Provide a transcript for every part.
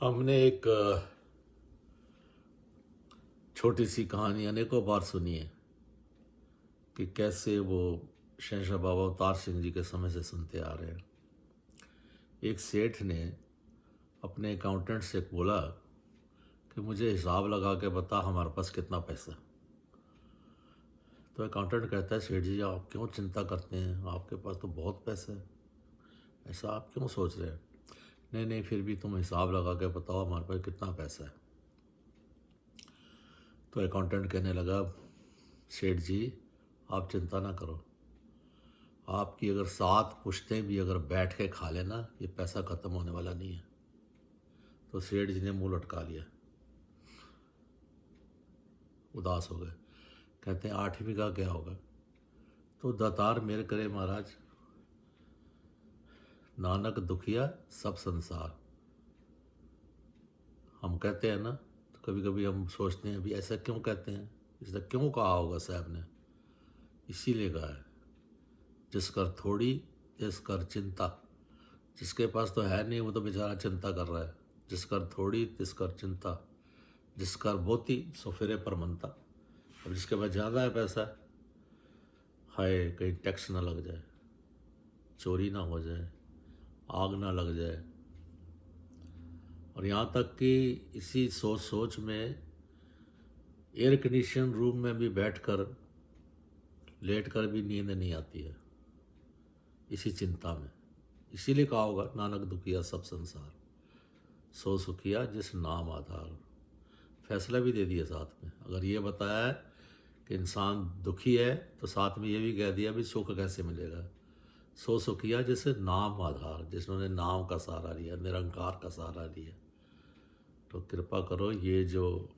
हमने एक छोटी सी कहानी अनेकों बार सुनी है कि कैसे वो शहंशाह बाबा अवतार सिंह जी के समय से सुनते आ रहे हैं। एक सेठ ने अपने अकाउंटेंट से बोला कि मुझे हिसाब लगा के बता हमारे पास कितना पैसा है। तो अकाउंटेंट कहता है, सेठ जी आप क्यों चिंता करते हैं, आपके पास तो बहुत पैसा है, ऐसा आप क्यों सोच रहे हैं। नहीं नहीं, फिर भी तुम हिसाब लगा के बताओ हमारे पास कितना पैसा है। तो अकाउंटेंट कहने लगा, सेठ जी आप चिंता ना करो, आपकी अगर 7 पुश्तें भी अगर बैठ के खा लेना ये पैसा ख़त्म होने वाला नहीं है। तो सेठ जी ने मुंह लटका लिया, उदास हो गए। कहते हैं 8वीं का क्या होगा। तो दातार मेरे करे महाराज, नानक दुखिया सब संसार। हम कहते हैं ना, तो कभी कभी हम सोचते हैं अभी ऐसा क्यों कहते हैं, इसने क्यों कहा होगा साहब ने। इसीलिए कहा है, जिस कर थोड़ी तिस कर चिंता। जिसके पास तो है नहीं वो तो बेचारा चिंता कर रहा है। जिस कर थोड़ी तिस कर चिंता, जिस कर बोती सो फिरे पर मनता। अब जिसके पास ज़्यादा है पैसा, हाय कहीं टैक्स ना लग जाए, चोरी ना हो जाए, आग ना लग जाए। और यहाँ तक कि इसी सोच सोच में एयर कंडीशन रूम में भी बैठकर लेट कर भी नींद नहीं आती है, इसी चिंता में। इसीलिए कहा होगा नानक दुखिया सब संसार, सो सुखिया जिस नाम आधार। फैसला भी दे दिया साथ में। अगर ये बताया है कि इंसान दुखी है तो साथ में ये भी कह दिया भी सुख कैसे मिलेगा। सो सुखिया जिसे नाम आधार, जिन्होंने नाम का सहारा लिया, निरंकार का सहारा लिया। तो कृपा करो, ये जो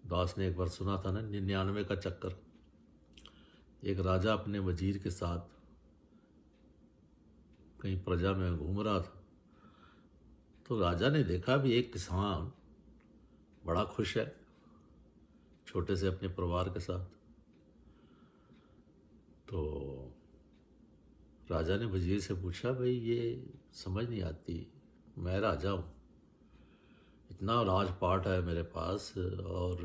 दास ने एक बार सुना था ना 99 का चक्कर। एक राजा अपने वजीर के साथ कहीं प्रजा में घूम रहा था, तो राजा ने देखा भी एक किसान बड़ा खुश है छोटे से अपने परिवार के साथ। तो राजा ने वजीर से पूछा, भाई ये समझ नहीं आती, मैं राजा हूँ, इतना राजपाट है मेरे पास और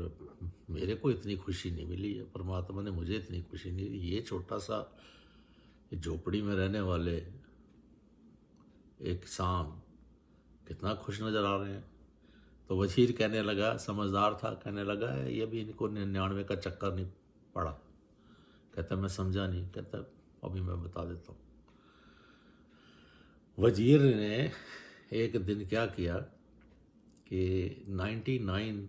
मेरे को इतनी खुशी नहीं मिली है, परमात्मा ने मुझे इतनी खुशी नहीं दी। ये छोटा सा झोपड़ी में रहने वाले एक किसान कितना खुश नज़र आ रहे हैं। तो वजीर कहने लगा, समझदार था, कहने लगा ये भी इनको 99 का चक्कर नहीं पड़ा। कहता मैं समझा नहीं। कहता अभी मैं बता देता हूँ। वजीर ने एक दिन क्या किया कि 99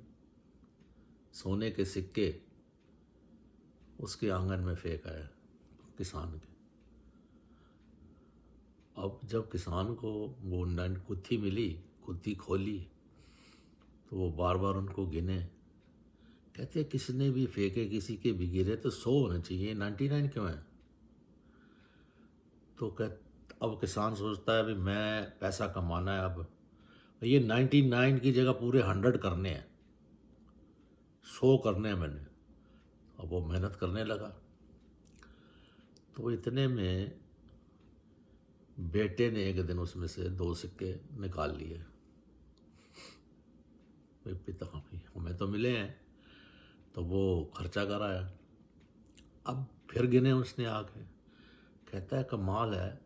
सोने के सिक्के उसके आंगन में फेंक आया किसान के। अब जब किसान को वो कुत्थी मिली, कुत्थी खोली, तो वो बार बार उनको गिने। कहते किसने भी फेंके, किसी के भी गिरे तो 100 होने चाहिए, 99 क्यों है। तो अब किसान सोचता है अभी मैं पैसा कमाना है, अब ये 99 की जगह पूरे 100 करने हैं, 100 करने हैं मैंने। अब वो मेहनत करने लगा। तो इतने में बेटे ने एक दिन उसमें से 2 सिक्के निकाल लिए। भाई पिता हमें तो मिले हैं, तो वो खर्चा कराया। अब फिर गिने उसने आके। कहता है कमाल है,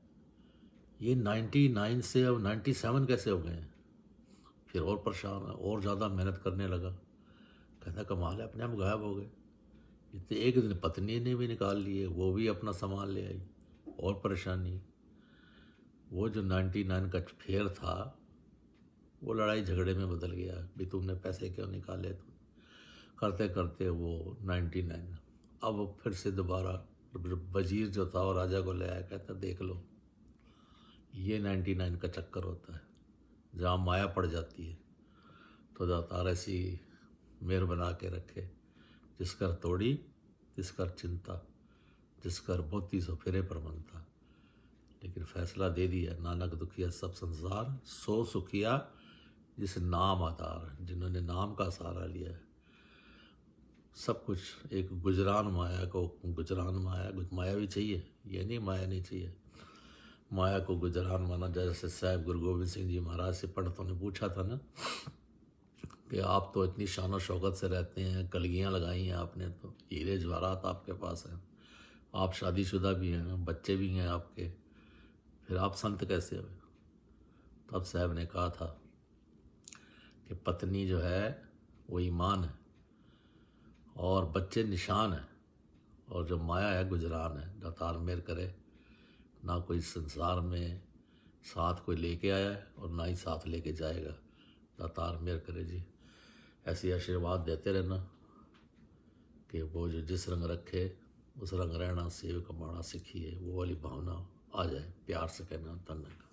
ये 99 से अब 97 कैसे हो गए हैं। फिर और परेशान है, और ज़्यादा मेहनत करने लगा। कहता कमाल है, अपने आप गायब हो गए। इतने एक दिन पत्नी ने भी निकाल लिए, वो भी अपना सामान ले आई। और परेशानी, वो जो 99 का फेर था वो लड़ाई झगड़े में बदल गया, भी तुमने पैसे क्यों निकाले। तुम करते करते वो 99 अब फिर से दोबारा वजीर जो था वो राजा को ले आया। कहता देख लो, ये 99 का चक्कर होता है, जहाँ माया पड़ जाती है तो दातार ऐसी मेहर बना के रखे। जिस कर तोड़ी तिस कर चिंता, जिस कर बोती सो फिरे पर मनता। लेकिन फैसला दे दिया, नानक दुखिया सब संसार, सो सुखिया जिस नाम आधार। जिन्होंने नाम का सहारा लिया है, सब कुछ। एक गुजरान माया को गुजरान माया भी चाहिए, ये नहीं माया नहीं चाहिए। माया को गुजरान माना। जैसे साहब गुरु गोबिंद सिंह जी महाराज से पंडितों ने पूछा था ना कि आप तो इतनी शान और शौकत से रहते हैं, कलगियाँ लगाई हैं आपने, तो हीरे जवाहरात आपके पास हैं, आप शादीशुदा भी हैं, बच्चे भी हैं आपके, फिर आप संत कैसे हुए? तब साहब ने कहा था कि पत्नी जो है वो ईमान है और बच्चे निशान है, और जो माया है गुजरान है। दातार मेहर करे, ना कोई संसार में साथ कोई लेके आया है और ना ही साथ लेके जाएगा। दातार मेहर करे जी। ऐसे आशीर्वाद देते रहना कि वो जो जिस रंग रखे उस रंग रहना, सेव कमाना सीखिए, वो वाली भावना आ जाए। प्यार से कहना, धन्यवाद।